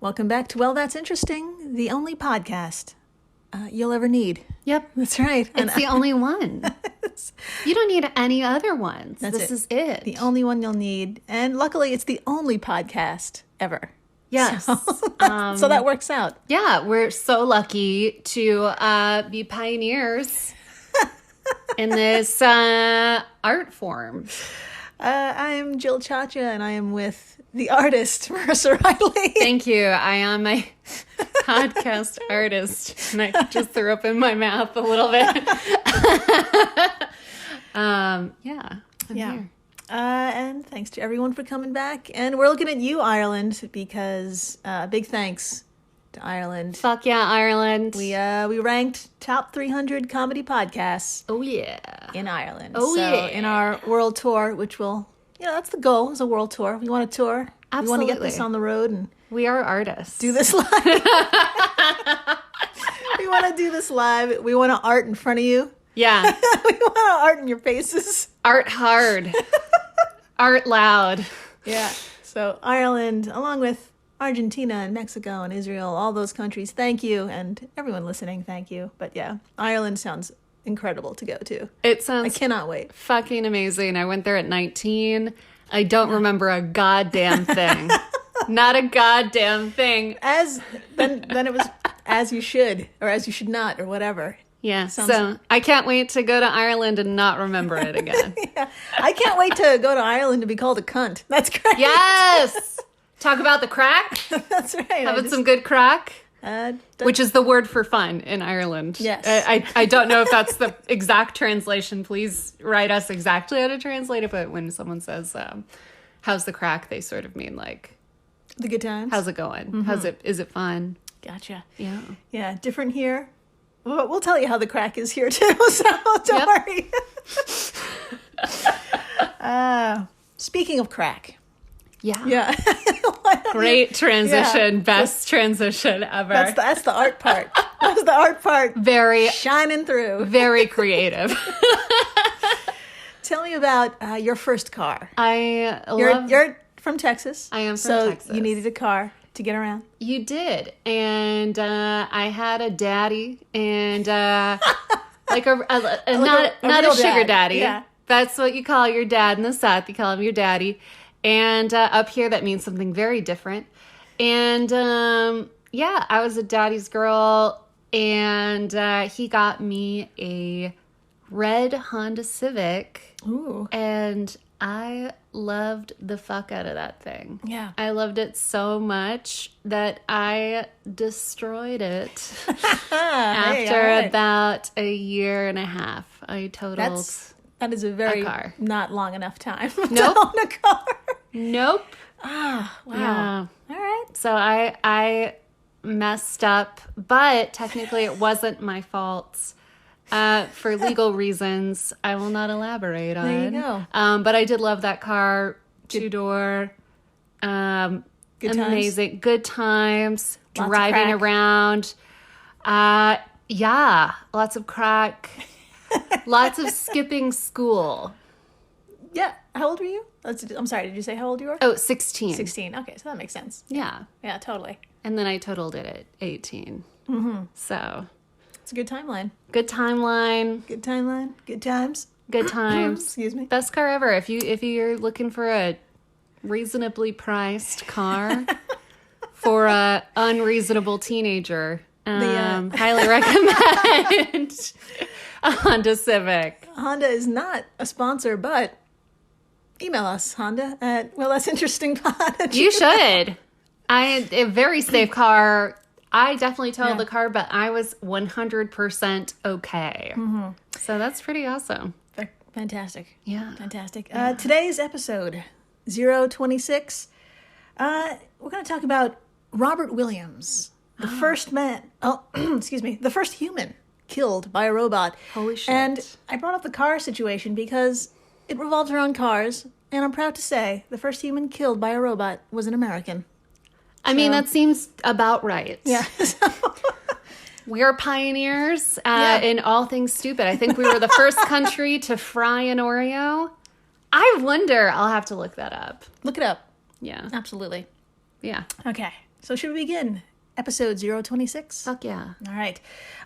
Welcome back to Well, That's Interesting, the only podcast you'll ever need. Yep. That's right. It's the only one. You don't need any other ones. This is it. The only one you'll need. And luckily, it's the only podcast ever. Yes. So that works out. Yeah, we're so lucky to be pioneers in this art form. I am Jill Chacha, and I am with the artist, Marissa Riley. Thank you. I am a podcast artist, and I just threw up in my mouth a little bit. I'm here. And thanks to everyone for coming back. And we're looking at you, Ireland, because big thanks to Ireland. Fuck yeah, Ireland. We ranked top 300 comedy podcasts. Oh yeah. In Ireland. Oh yeah. In our world tour, which will, that's the goal, is a world tour. We want to tour. Absolutely. We want to get this on the road and we are artists. do this live. We want to do this live. We want to art in front of you. Yeah. We want to art in your faces. Art hard. Art loud. Yeah. So Ireland, along with Argentina and Mexico and Israel, all those countries, thank you. And everyone listening, thank you. But yeah, Ireland sounds incredible to go to. It sounds I cannot wait. Fucking amazing. I went there at 19. I don't remember a goddamn thing. Not a goddamn thing. Then it was as you should, or as you should not, or whatever. Yeah. So I can't wait to go to Ireland and not remember it again. Yeah. I can't wait to go to Ireland to be called a cunt. That's great. Yes. Talk about the crack. That's right. Having some good crack. Which is the word for fun in Ireland. Yes. I don't know if that's the exact translation. Please write us exactly how to translate it. But when someone says, how's the crack, they sort of mean like... The good times. How's it going? Mm-hmm. Is it fun? Gotcha. Yeah. Yeah, different here. We'll tell you how the crack is here too, so don't worry. Speaking of crack. Yeah. Yeah. Great transition. Yeah. Best transition ever. That's the art part. That's the art part. Very shining through. Very creative. Tell me about your first car. You're from Texas. I am from Texas. So you needed a car to get around. You did. And I had a daddy and like not a sugar daddy. Yeah. That's what you call your dad in the South. You call him your daddy. And up here, that means something very different. And I was a daddy's girl, and he got me a red Honda Civic. Ooh. And I loved the fuck out of that thing. Yeah. I loved it so much that I destroyed it after about a year and a half. I totaled... That is a very not long enough time nope. to own a car. Nope. Ah, wow. Yeah. All right. So I messed up, but technically it wasn't my fault. For legal reasons, I will not elaborate on. There you go. But I did love that car. Two-door. Amazing. Good times. Lots driving around. Lots of crack. Lots of skipping school. Yeah. How old were you? I'm sorry. Did you say how old you were? Oh, 16. 16. Okay. So that makes sense. Yeah. Yeah, totally. And then I totaled it at 18. Mm-hmm. So. It's a good timeline. Good timeline. Good timeline. Good times. Good times. Excuse me. Best car ever. If you're looking for a reasonably priced car for a unreasonable teenager, highly recommend a Honda Civic. Honda is not a sponsor, but email us, Honda, at wellthatsinterestingpod. You should. A very safe car. I definitely totaled the car, but I was 100% okay. Mm-hmm. So that's pretty awesome. Fantastic. Yeah. Fantastic. Yeah. Today's episode, 026, we're going to talk about Robert Williams, the first man, the first human killed by a robot. Holy shit. And I brought up the car situation because it revolves around cars, and I'm proud to say the first human killed by a robot was an American. I mean, that seems about right. Yeah. We are pioneers in all things stupid. I think we were the first country to fry an Oreo. I wonder. I'll have to look that up. Look it up. Yeah. Absolutely. Yeah. Okay. So should we begin? Episode 026? Fuck yeah. All right.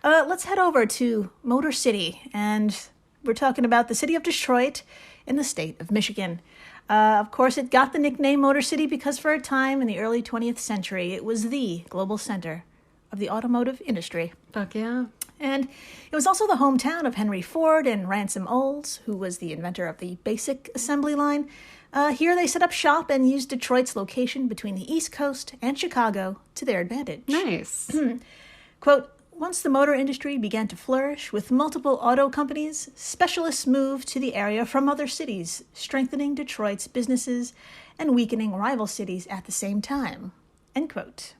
Let's head over to Motor City, and we're talking about the city of Detroit in the state of Michigan. Of course, it got the nickname Motor City because for a time in the early 20th century, it was the global center of the automotive industry. Fuck yeah. And it was also the hometown of Henry Ford and Ransom Olds, who was the inventor of the basic assembly line. Here they set up shop and used Detroit's location between the East Coast and Chicago to their advantage. Nice. Quote, once the motor industry began to flourish with multiple auto companies, specialists moved to the area from other cities, strengthening Detroit's businesses and weakening rival cities at the same time. End quote.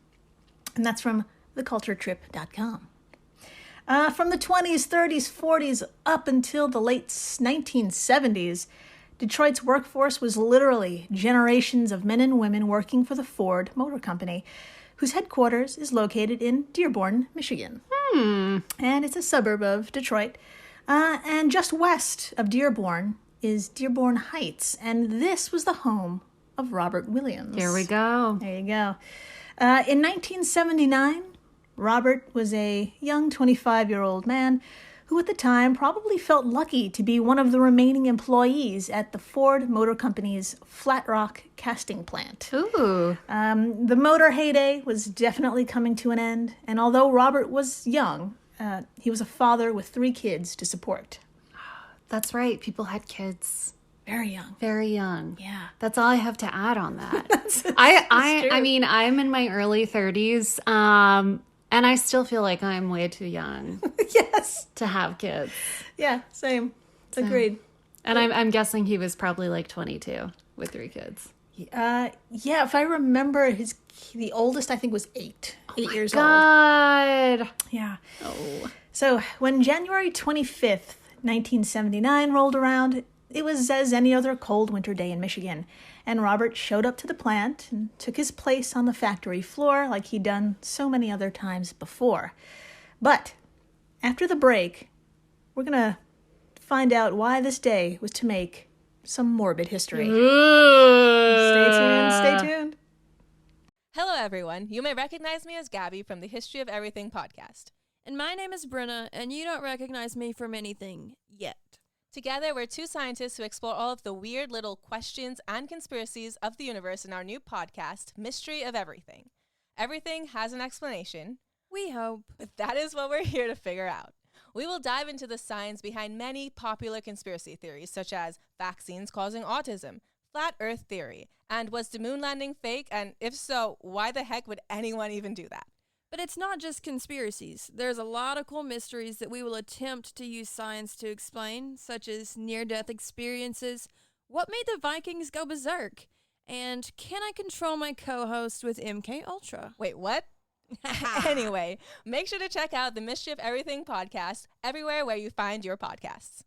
And that's from theculturetrip.com. From the 20s, 30s, 40s, up until the late 1970s, Detroit's workforce was literally generations of men and women working for the Ford Motor Company, whose headquarters is located in Dearborn, Michigan. And it's a suburb of Detroit. And just west of Dearborn is Dearborn Heights, and this was the home of Robert Williams. Here we go. There you go. In 1979, Robert was a young 25-year-old man who at the time probably felt lucky to be one of the remaining employees at the Ford Motor Company's Flat Rock casting plant. Ooh. The motor heyday was definitely coming to an end, and although Robert was young, he was a father with 3 kids to support. That's right. People had kids. Very young. Very young. Yeah. That's all I have to add on that. That's I mean, I'm in my early 30s, and I still feel like I'm way too young Yes. to have kids. Yeah, same. Agreed. And I'm guessing he was probably like 22 with 3 kids. Yeah, if I remember, the oldest I think was 8 years old. God. Yeah. Oh. So when January 25th, 1979 rolled around, it was as any other cold winter day in Michigan, and Robert showed up to the plant and took his place on the factory floor like he'd done so many other times before. But after the break, we're going to find out why this day was to make some morbid history. Stay tuned. Hello, everyone. You may recognize me as Gabby from the History of Everything podcast. And my name is Brenna, and you don't recognize me from anything yet. Together, we're 2 scientists who explore all of the weird little questions and conspiracies of the universe in our new podcast, Mystery of Everything. Everything has an explanation. We hope. But that is what we're here to figure out. We will dive into the science behind many popular conspiracy theories, such as vaccines causing autism, flat earth theory, and was the moon landing fake? And if so, why the heck would anyone even do that? But it's not just conspiracies. There's a lot of cool mysteries that we will attempt to use science to explain, such as near-death experiences, what made the Vikings go berserk, and can I control my co-host with MK Ultra? Wait, what? Anyway, make sure to check out the Mystery of Everything podcast everywhere where you find your podcasts.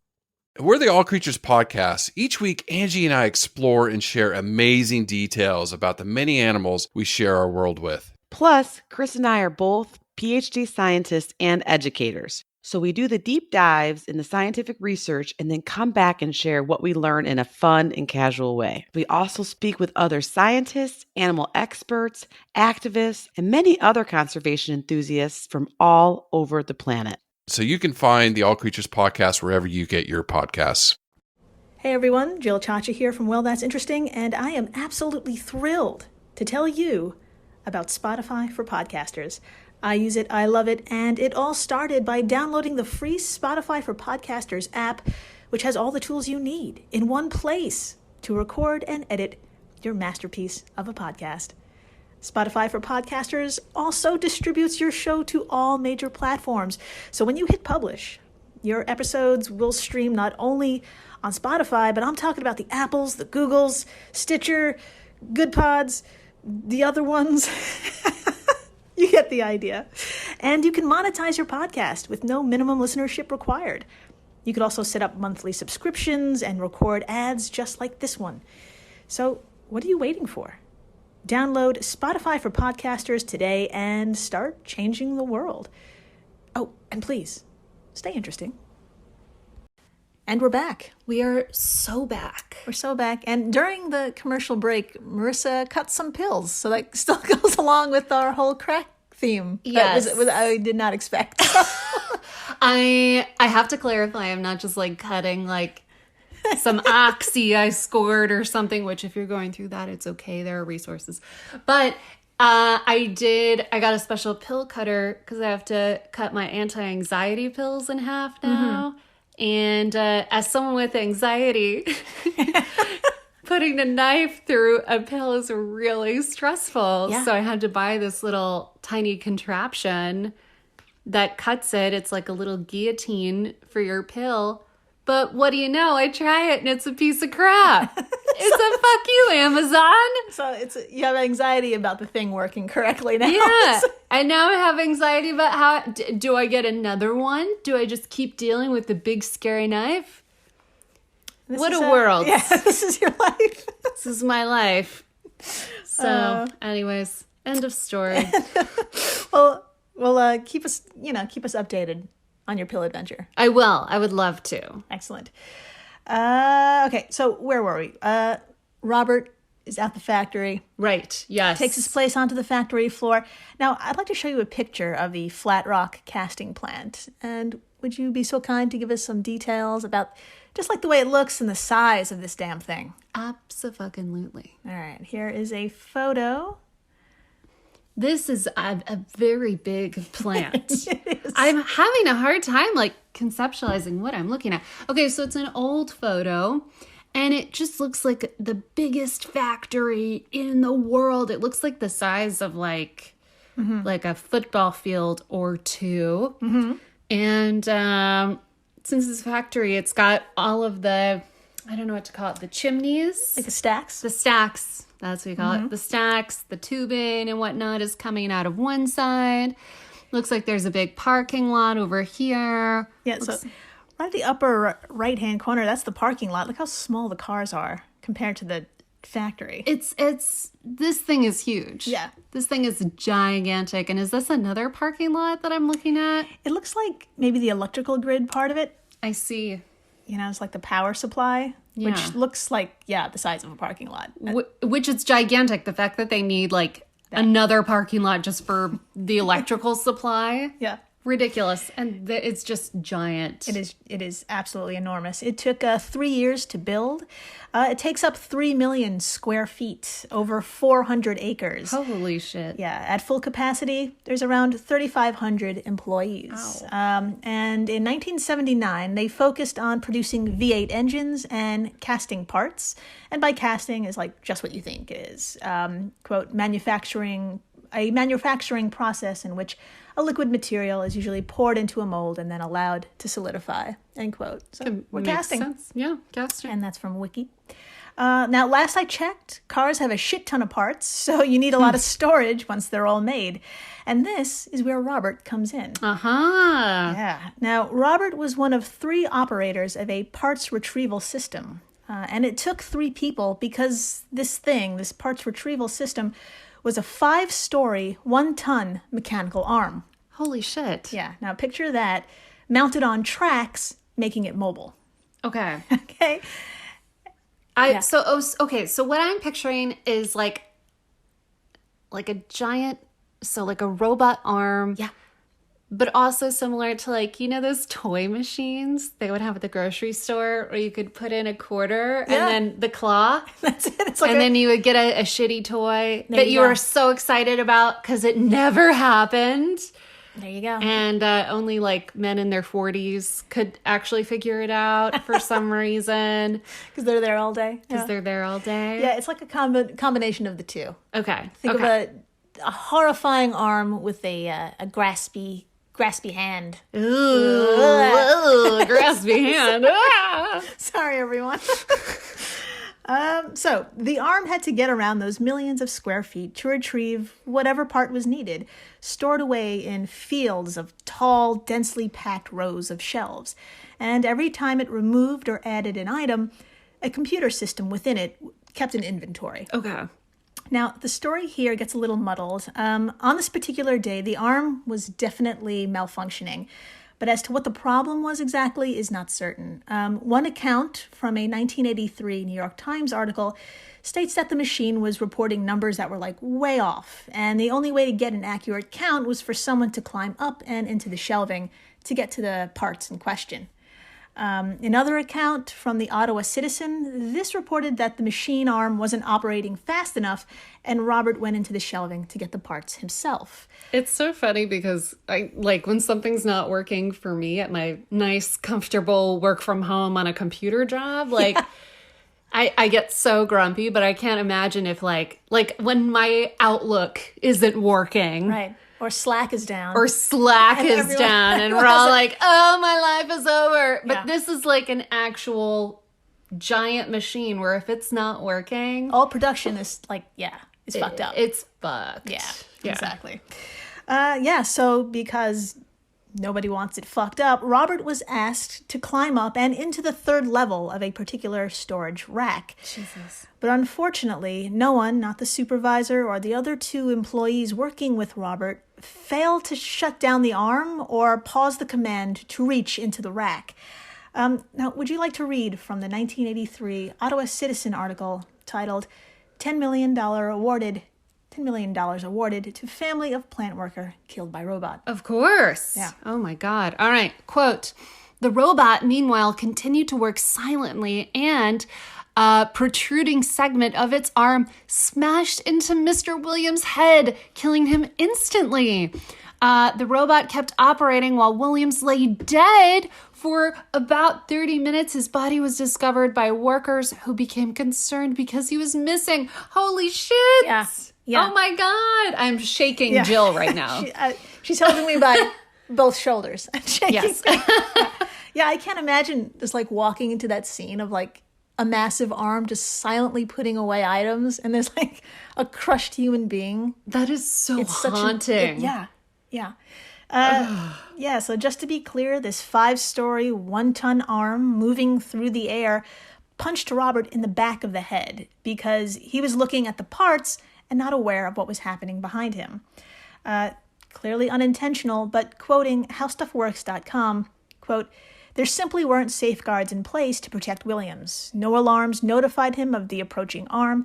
We're the All Creatures Podcast. Each week, Angie and I explore and share amazing details about the many animals we share our world with. Plus, Chris and I are both PhD scientists and educators. So we do the deep dives in the scientific research and then come back and share what we learn in a fun and casual way. We also speak with other scientists, animal experts, activists, and many other conservation enthusiasts from all over the planet. So you can find the All Creatures Podcast wherever you get your podcasts. Hey everyone, Jill Chacha here from Well, That's Interesting, and I am absolutely thrilled to tell you about Spotify for podcasters. I use it, I love it, and it all started by downloading the free Spotify for Podcasters app, which has all the tools you need in one place to record and edit your masterpiece of a podcast. Spotify for Podcasters also distributes your show to all major platforms. So when you hit publish, your episodes will stream not only on Spotify, but I'm talking about the Apples, the Googles, Stitcher, Good Pods, the other ones. You get the idea. And you can monetize your podcast with no minimum listenership required. You could also set up monthly subscriptions and record ads just like this one. So what are you waiting for? Download Spotify for Podcasters today and start changing the world. Oh, and please, stay interesting. And we're back. We are so back. We're so back. And during the commercial break, Marissa cut some pills. So that still goes along with our whole crack theme. Yes. That I did not expect. I have to clarify, I'm not just like cutting like some oxy I scored or something, which if you're going through that, it's okay. There are resources. But I got a special pill cutter because I have to cut my anti-anxiety pills in half now. Mm-hmm. And as someone with anxiety, putting the knife through a pill is really stressful. Yeah. So I had to buy this little tiny contraption that cuts it. It's like a little guillotine for your pill. But what do you know? I try it and it's a piece of crap. It's a fuck you, Amazon. So you have anxiety about the thing working correctly now. Yeah. And now I have anxiety about how, do I get another one? Do I just keep dealing with the big scary knife? What a world. Yeah, this is your life. This is my life. So, anyways, end of story. Well, keep us updated on your pill adventure. I will. I would love to. Excellent. Okay, so where were we? Robert is at the factory. Right, yes. Takes his place onto the factory floor. Now, I'd like to show you a picture of the Flat Rock casting plant. And would you be so kind to give us some details about just like the way it looks and the size of this damn thing? Abso-fucking-lutely. All right, here is a photo. This is a very big plant. I'm having a hard time like conceptualizing what I'm looking at. Okay, so it's an old photo and it just looks like the biggest factory in the world. It looks like the size of like a football field or two. Mm-hmm. And since it's a factory, it's got all of the, I don't know what to call it, the chimneys. Like the stacks? The stacks. That's what you call it. The stacks, the tubing and whatnot is coming out of one side. Looks like there's a big parking lot over here. Yeah, so right at the upper right-hand corner, that's the parking lot. Look how small the cars are compared to the factory. It's this thing is huge. Yeah. This thing is gigantic. And is this another parking lot that I'm looking at? It looks like maybe the electrical grid part of it. I see. It's like the power supply, yeah. Which looks like, the size of a parking lot. Which is gigantic. The fact that they need like another parking lot just for the electrical supply. Yeah. Ridiculous. And it's just giant. It is absolutely enormous. It took 3 years to build. It takes up 3 million square feet, over 400 acres. Holy shit. Yeah. At full capacity, there's around 3,500 employees. Wow. And in 1979, they focused on producing V8 engines and casting parts. And by casting is like just what you think it is. Quote, manufacturing process in which a liquid material is usually poured into a mold and then allowed to solidify, end quote. So we're casting. Sense. Yeah, casting. And that's from Wiki. Now, last I checked, cars have a shit ton of parts, so you need a lot of storage once they're all made. And this is where Robert comes in. Uh-huh. Yeah. Now, Robert was one of 3 operators of a parts retrieval system. And it took 3 people because this parts retrieval system, was a 5-story, 1-ton mechanical arm. Holy shit. Yeah. Now picture that mounted on tracks, making it mobile. Okay. Okay. So what I'm picturing is like a giant, so like a robot arm. Yeah. But also similar to like, those toy machines they would have at the grocery store where you could put in a quarter and then the claw. That's it. It's like then you would get a shitty toy that you were so excited about because it never happened. There you go. And only like men in their 40s could actually figure it out for some reason. Because they're there all day. They're there all day. Yeah, it's like a combination of the two. Okay. Think of a horrifying arm with a graspy hand. Ooh, graspy hand. Sorry, everyone. So the arm had to get around those millions of square feet to retrieve whatever part was needed, stored away in fields of tall, densely packed rows of shelves. And every time it removed or added an item, a computer system within it kept an inventory. Okay. Now, the story here gets a little muddled. On this particular day, the arm was definitely malfunctioning, But as to what the problem was exactly is not certain. One account from a 1983 New York Times article states that the machine was reporting numbers that were like way off, and the only way to get an accurate count was for someone to climb up and into the shelving to get to the parts in question. Another account from the Ottawa Citizen, this reported that the machine arm wasn't operating fast enough, and Robert went into the shelving to get the parts himself. It's so funny because I like when something's not working for me at my nice, comfortable work from home on a computer job, like I get so grumpy, but I can't imagine if like when my Outlook isn't working. Right. Or Slack is down. Or Slack is down, and we're all like, oh, my life is over. But Yeah. this is like an actual giant machine where if it's not working, All production is like, it's fucked up. It's fucked. Yeah, exactly. So because nobody wants it fucked up, Robert was asked to climb up and into the third level of a particular storage rack. Jesus. But unfortunately, no one, not the supervisor or the other two employees working with Robert, failed to shut down the arm or pause the command to reach into the rack. Now, would you like to read from the 1983 Ottawa Citizen article titled $10 million awarded to family of plant worker killed by robot? Of course. Yeah. Oh my God. All right. Quote, the robot, meanwhile, continued to work silently and a protruding segment of its arm smashed into Mr. Williams' head, killing him instantly. The robot kept operating while Williams lay dead for about 30 minutes. His body was discovered by workers who became concerned because he was missing. Holy shit. Yeah. Oh my God. I'm shaking Jill right now. She's holding me by both shoulders. I'm shaking. Yes. Yeah, I can't imagine just like walking into that scene of like a massive arm just silently putting away items, and there's like a crushed human being. That is so Such haunting. So just to be clear, this 5-story, 1-ton arm moving through the air punched Robert in the back of the head because he was looking at the parts and not aware of what was happening behind him. Clearly unintentional, but quoting howstuffworks.com, quote, there simply weren't safeguards in place to protect Williams. No alarms notified him of the approaching arm,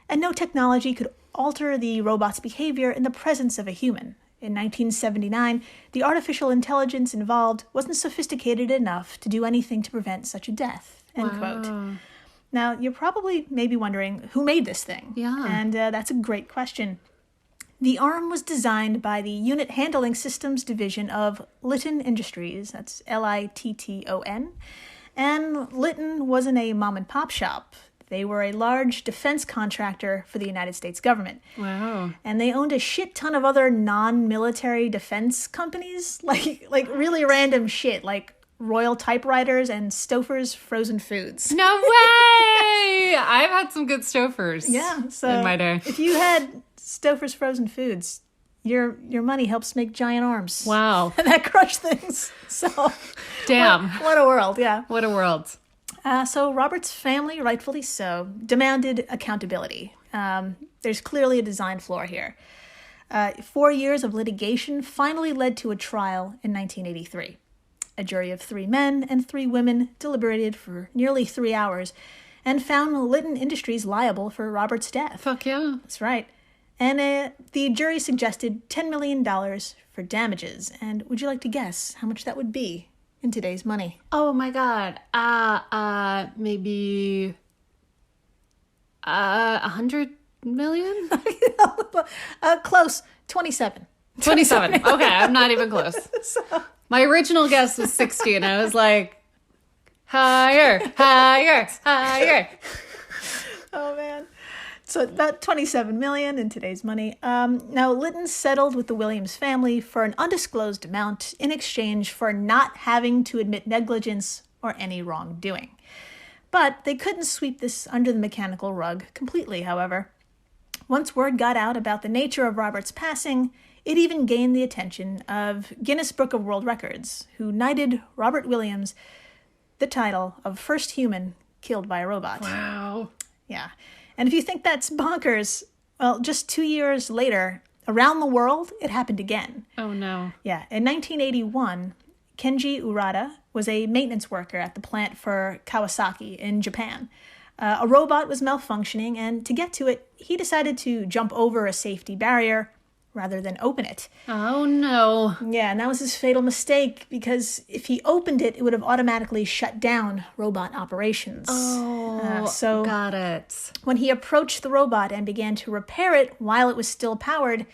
and no technology could alter the robot's behavior in the presence of a human. In 1979, the artificial intelligence involved wasn't sophisticated enough to do anything to prevent such a death. End quote. Now, you're probably maybe wondering who made this thing. Yeah. And that's a great question. The arm was designed by the Unit Handling Systems Division of Litton Industries. That's Litton. And Litton wasn't a mom-and-pop shop. They were a large defense contractor for the United States government. Wow. And they owned a shit ton of other non-military defense companies, like really random shit, like Royal Typewriters and Stouffer's Frozen Foods. No way! I've had some good Stouffer's in my day. If you had Stouffer's Frozen Foods, your money helps make giant arms. Wow. That crush things. So, Damn. What a world, yeah. What a world. So Robert's family, rightfully so, demanded accountability. There's clearly a design flaw here. 4 years of litigation finally led to a trial in 1983. A jury of 3 men and 3 women deliberated for nearly 3 hours and found Litton Industries liable for Robert's death. Fuck yeah. That's right. And the jury suggested $10 million for damages. And would you like to guess how much that would be in today's money? Oh my God. Maybe 100 million? Close. 27. 27. Okay, I'm not even close. My original guess was 60, and I was like, higher. Oh, man. So about 27 million in today's money. Now, Litton settled with the Williams family for an undisclosed amount in exchange for not having to admit negligence or any wrongdoing. But they couldn't sweep this under the mechanical rug completely, however. Once word got out about the nature of Robert's passing, it even gained the attention of Guinness Book of World Records, who knighted Robert Williams the title of first human killed by a robot. Wow. Yeah. And if you think that's bonkers, well, just 2 years later, around the world, it happened again. Oh no. Yeah. In 1981, Kenji Urata was a maintenance worker at the plant for Kawasaki in Japan. A robot was malfunctioning, and to get to it, he decided to jump over a safety barrier rather than open it. Oh, no. Yeah, and that was his fatal mistake, because if he opened it, it would have automatically shut down robot operations. So Got it. when he approached the robot and began to repair it while it was still powered,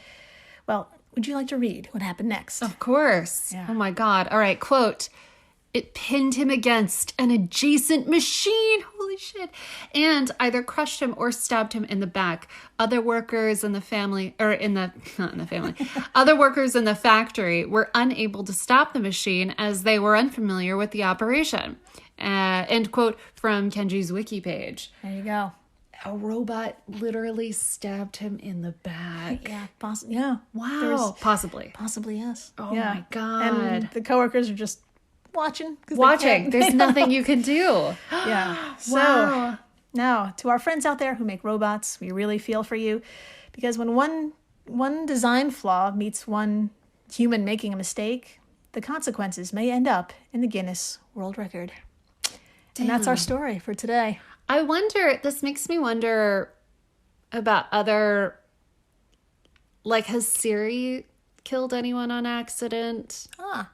well, would you like to read what happened next? Of course. Yeah. Oh, my God. All right, quote. It pinned him against an adjacent machine. Holy shit. And either crushed him or stabbed him in the back. Other workers in the family, not in the family, other workers in the factory were unable to stop the machine as they were unfamiliar with the operation. End quote from Kenji's wiki page. There you go. A robot literally stabbed him in the back. Yeah, yeah. Wow. There's- Possibly. Possibly, yes. Oh, Yeah. my God. And the coworkers are just watching. 'Cause they Watching. can't- There's nothing you can do. Yeah. So Wow. now, to our friends out there who make robots, we really feel for you, because when one design flaw meets one human making a mistake, the consequences may end up in the Guinness World Record. And that's our story for today. I wonder, this makes me wonder about other, like, has Siri killed anyone on accident? Ah,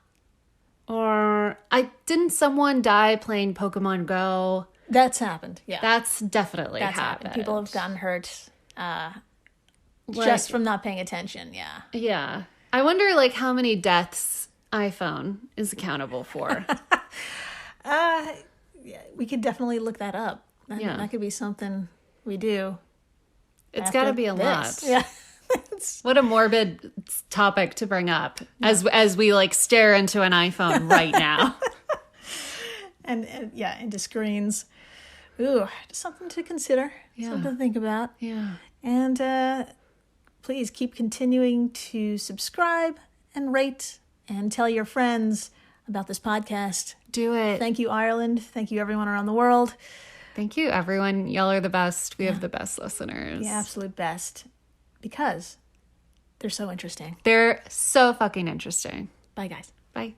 Or didn't someone die playing Pokemon Go? that's happened. Yeah, That's definitely that's happened. People have gotten hurt Like- just from not paying attention. Yeah. Yeah. I wonder, like, how many deaths iPhone is accountable for. We could definitely look that up. Yeah. That could be something we do. It's after got to be a this. lot. Yeah. What a morbid topic to bring up as we like stare into an iPhone right now. and yeah, into screens. Ooh, just something to consider, something to think about. Yeah. And please keep continuing to subscribe and rate and tell your friends about this podcast. Do it. Thank you, Ireland. Thank you, everyone around the world. Thank you, everyone. Y'all are the best. We have the best listeners. The absolute best. Because they're so interesting. They're so fucking interesting. Bye, guys. Bye.